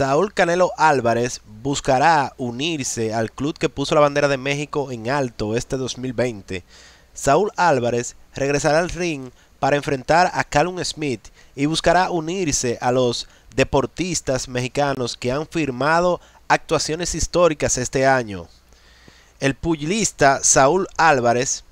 Saúl Canelo Álvarez buscará unirse al club que puso la bandera de México en alto este 2020. Saúl Álvarez regresará al ring para enfrentar a Callum Smith y buscará unirse a los deportistas mexicanos que han firmado actuaciones históricas este año. El pugilista Saúl Álvarez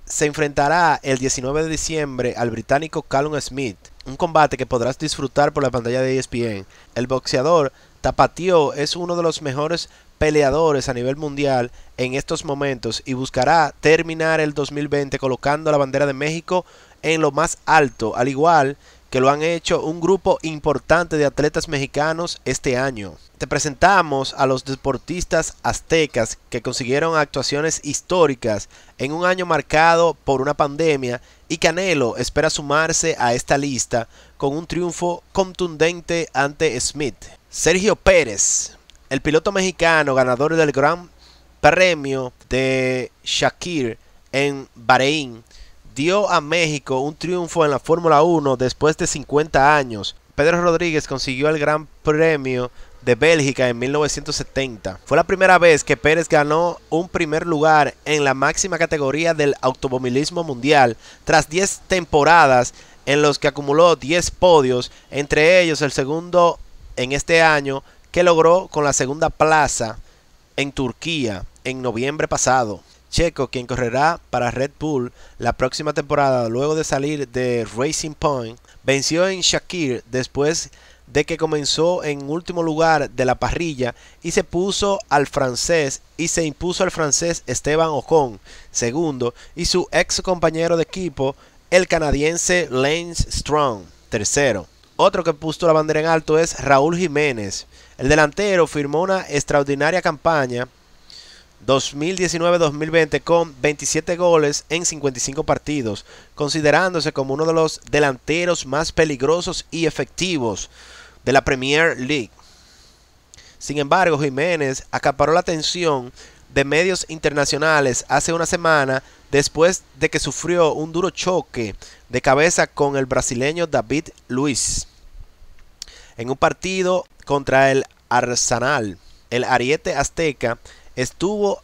se enfrentará el 19 de diciembre al británico Callum Smith, un combate que podrás disfrutar por la pantalla de ESPN. El boxeador tapatío es uno de los mejores peleadores a nivel mundial en estos momentos y buscará terminar el 2020 colocando la bandera de México en lo más alto, al igual que lo han hecho un grupo importante de atletas mexicanos este año. Te presentamos a los deportistas aztecas que consiguieron actuaciones históricas en un año marcado por una pandemia, y Canelo espera sumarse a esta lista con un triunfo contundente ante Smith. Sergio Pérez, el piloto mexicano ganador del Gran Premio de Shakir en Bahrein, dio a México un triunfo en la Fórmula 1 después de 50 años. Pedro Rodríguez consiguió el Gran Premio de Bélgica en 1970. Fue la primera vez que Pérez ganó un primer lugar en la máxima categoría del automovilismo mundial, tras 10 temporadas en los que acumuló 10 podios, entre ellos el segundo en este año, que logró con la segunda plaza en Turquía en noviembre pasado. Checo, quien correrá para Red Bull la próxima temporada luego de salir de Racing Point, venció en Shakir después de que comenzó en último lugar de la parrilla y se impuso al francés Esteban Ocon segundo y su ex compañero de equipo, el canadiense Lance Stroll, tercero. Otro que puso la bandera en alto es Raúl Jiménez. El delantero firmó una extraordinaria campaña 2019-2020 con 27 goles en 55 partidos, considerándose como uno de los delanteros más peligrosos y efectivos de la Premier League. Sin embargo, Jiménez acaparó la atención de medios internacionales hace una semana después de que sufrió un duro choque de cabeza con el brasileño David Luiz en un partido contra el Arsenal. El ariete azteca estuvo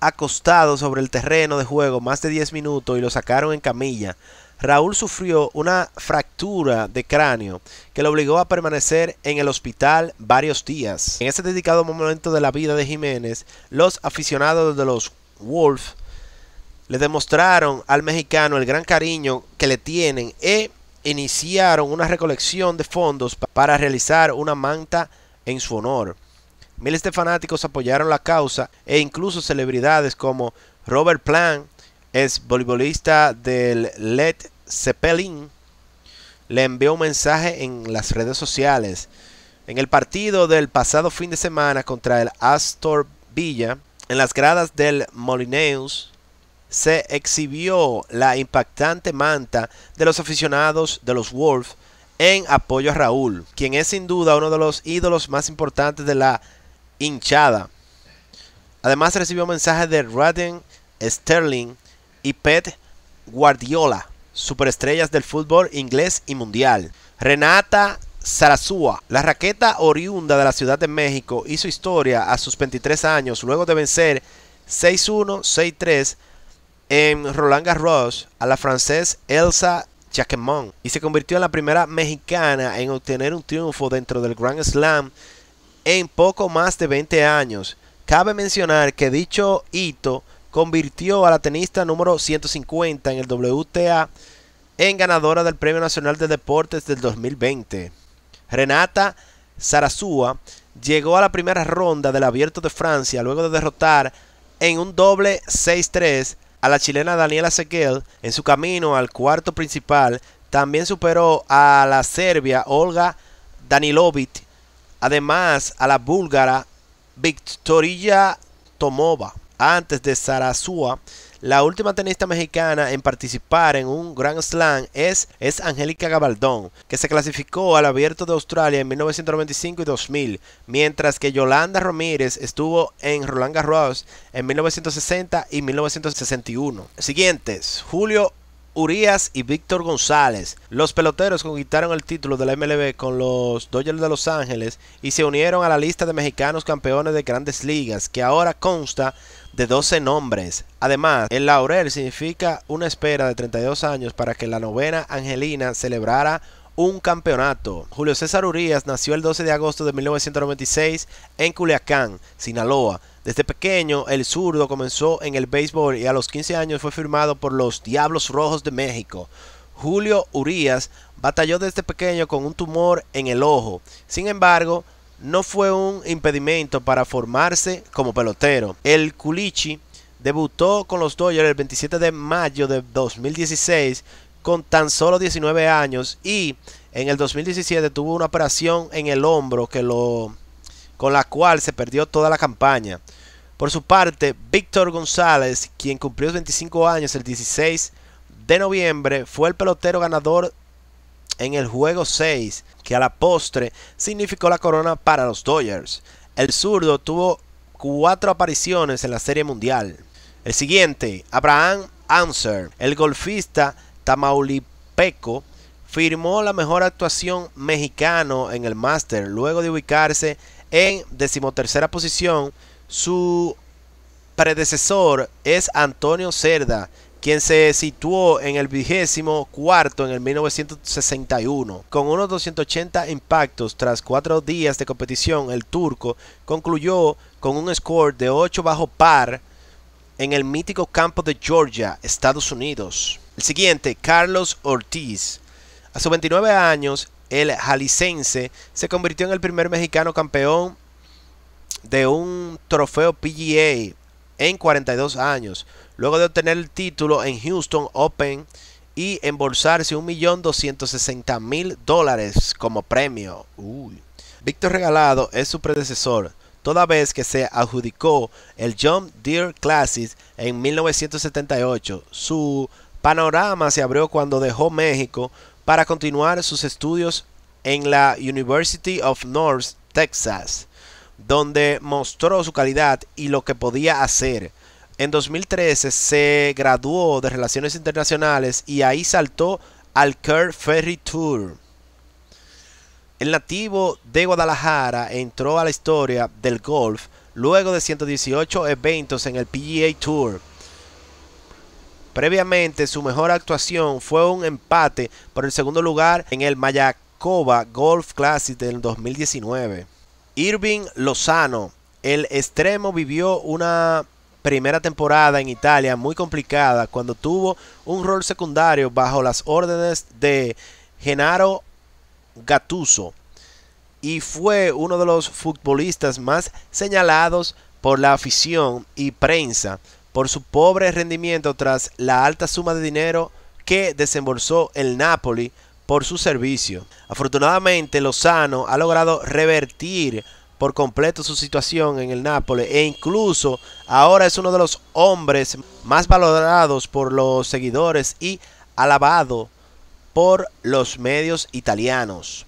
acostado sobre el terreno de juego más de 10 minutos y lo sacaron en camilla. Raúl sufrió una fractura de cráneo que lo obligó a permanecer en el hospital varios días. En ese dedicado momento de la vida de Jiménez, los aficionados de los Wolves le demostraron al mexicano el gran cariño que le tienen e iniciaron una recolección de fondos para realizar una manta en su honor. Miles de fanáticos apoyaron la causa e incluso celebridades como Robert Plant, ex voleibolista del Led Zeppelin, le envió un mensaje en las redes sociales. En el partido del pasado fin de semana contra el Astor Villa, en las gradas del Molineux, se exhibió la impactante manta de los aficionados de los Wolves en apoyo a Raúl, quien es sin duda uno de los ídolos más importantes de la hinchada. Además recibió mensajes de Raheem Sterling y Pep Guardiola, superestrellas del fútbol inglés y mundial. Renata Zarazúa, la raqueta oriunda de la Ciudad de México, hizo historia a sus 23 años luego de vencer 6-1, 6-3 en Roland Garros a la francesa Elsa Jacquemont y se convirtió en la primera mexicana en obtener un triunfo dentro del Grand Slam en poco más de 20 años. Cabe mencionar que dicho hito convirtió a la tenista número 150 en el WTA en ganadora del Premio Nacional de Deportes del 2020. Renata Zarazúa llegó a la primera ronda del Abierto de Francia luego de derrotar en un doble 6-3 a la chilena Daniela Seguel. En su camino al cuarto principal también superó a la serbia Olga Danilovic, además a la búlgara Victoria Tomova. Antes de Zarazúa, la última tenista mexicana en participar en un Grand Slam es Angélica Gabaldón, que se clasificó al Abierto de Australia en 1995 y 2000, mientras que Yolanda Ramírez estuvo en Roland Garros en 1960 y 1961. Siguientes: Julio Urias y Víctor González. Los peloteros conquistaron el título de la MLB con los Dodgers de Los Ángeles y se unieron a la lista de mexicanos campeones de Grandes Ligas, que ahora consta de 12 nombres. Además, el laurel significa una espera de 32 años para que la novena angelina celebrara un campeonato. Julio César Urias nació el 12 de agosto de 1996 en Culiacán, Sinaloa. Desde pequeño, el zurdo comenzó en el béisbol y a los 15 años fue firmado por los Diablos Rojos de México. Julio Urias batalló desde pequeño con un tumor en el ojo. Sin embargo, no fue un impedimento para formarse como pelotero. El Culichi debutó con los Dodgers el 27 de mayo de 2016 con tan solo 19 años y en el 2017 tuvo una operación en el hombro con la cual se perdió toda la campaña. Por su parte, Víctor González, quien cumplió 25 años el 16 de noviembre, fue el pelotero ganador en el juego 6, que a la postre significó la corona para los Dodgers. El zurdo tuvo 4 apariciones en la Serie Mundial. El siguiente, Abraham Ancer, el golfista tamaulipeco, firmó la mejor actuación mexicano en el Master luego de ubicarse en 13ª posición. Su predecesor es Antonio Cerda, quien se situó en el 24º en el 1961. Con unos 280 impactos tras 4 días de competición, el turco concluyó con un score de 8 bajo par en el mítico campo de Georgia, Estados Unidos. El siguiente, Carlos Ortiz. A sus 29 años, el jalisciense se convirtió en el primer mexicano campeón de un trofeo PGA en 42 años, luego de obtener el título en Houston Open y embolsarse $1.260.000 como premio. Víctor Regalado es su predecesor, toda vez que se adjudicó el John Deere Classic en 1978. Su panorama se abrió cuando dejó México para continuar sus estudios en la University of North Texas, donde mostró su calidad y lo que podía hacer. En 2013 se graduó de Relaciones Internacionales y ahí saltó al Korn Ferry Tour. El nativo de Guadalajara entró a la historia del golf luego de 118 eventos en el PGA Tour. Previamente, su mejor actuación fue un empate por el segundo lugar en el Mayakoba Golf Classic del 2019. Irving Lozano, el extremo, vivió una primera temporada en Italia muy complicada cuando tuvo un rol secundario bajo las órdenes de Gennaro Gattuso y fue uno de los futbolistas más señalados por la afición y prensa por su pobre rendimiento tras la alta suma de dinero que desembolsó el Napoli por su servicio. Afortunadamente, Lozano ha logrado revertir por completo su situación en el Napoli e incluso ahora es uno de los hombres más valorados por los seguidores y alabado por los medios italianos.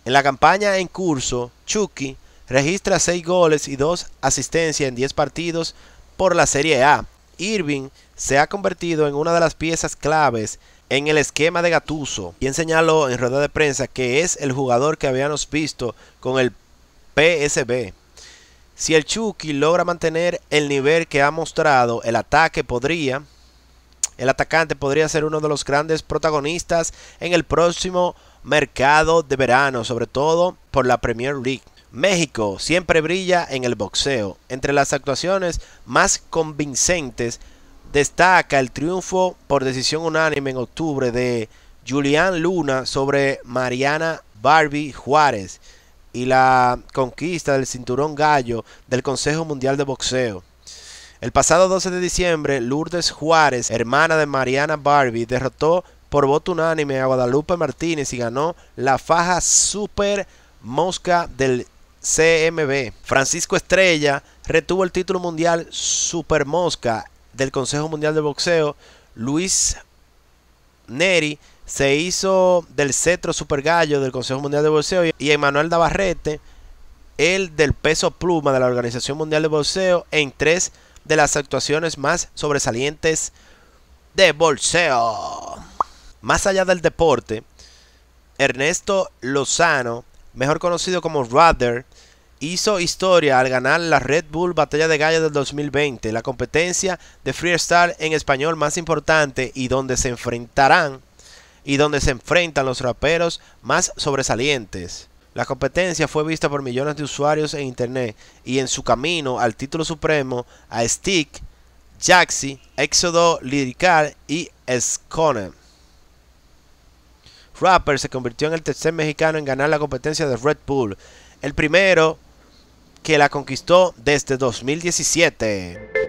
En la campaña en curso, Chucky registra 6 goles y 2 asistencias en 10 partidos por la Serie A. Irving se ha convertido en una de las piezas claves en el esquema de Gattuso, quien señaló en rueda de prensa que es el jugador que habíamos visto con el PSV. Si el Chucky logra mantener el nivel que ha mostrado, el atacante podría ser uno de los grandes protagonistas en el próximo mercado de verano, sobre todo por la Premier League. México siempre brilla en el boxeo. Entre las actuaciones más convincentes destaca el triunfo por decisión unánime en octubre de Julián Luna sobre Mariana Barbie Juárez y la conquista del cinturón gallo del Consejo Mundial de Boxeo. El pasado 12 de diciembre, Lourdes Juárez, hermana de Mariana Barbie, derrotó por voto unánime a Guadalupe Martínez y ganó la faja Super Mosca del CMB. Francisco Estrella retuvo el título mundial Super Mosca del Consejo Mundial de Boxeo. Luis Neri se hizo del cetro Super Gallo del Consejo Mundial de Boxeo y Emmanuel Navarrete el del peso pluma de la Organización Mundial de Boxeo en 3 de las actuaciones más sobresalientes de bolseo. Más allá del deporte, Ernesto Lozano, mejor conocido como Rudder, hizo historia al ganar la Red Bull Batalla de Gallos del 2020, la competencia de freestyle en español más importante y donde se enfrentan los raperos más sobresalientes. La competencia fue vista por millones de usuarios en internet y en su camino al título supremo a Stick, Jaxi, Éxodo Lirical y Skone. Rapper se convirtió en el tercer mexicano en ganar la competencia de Red Bull, el primero que la conquistó desde 2017.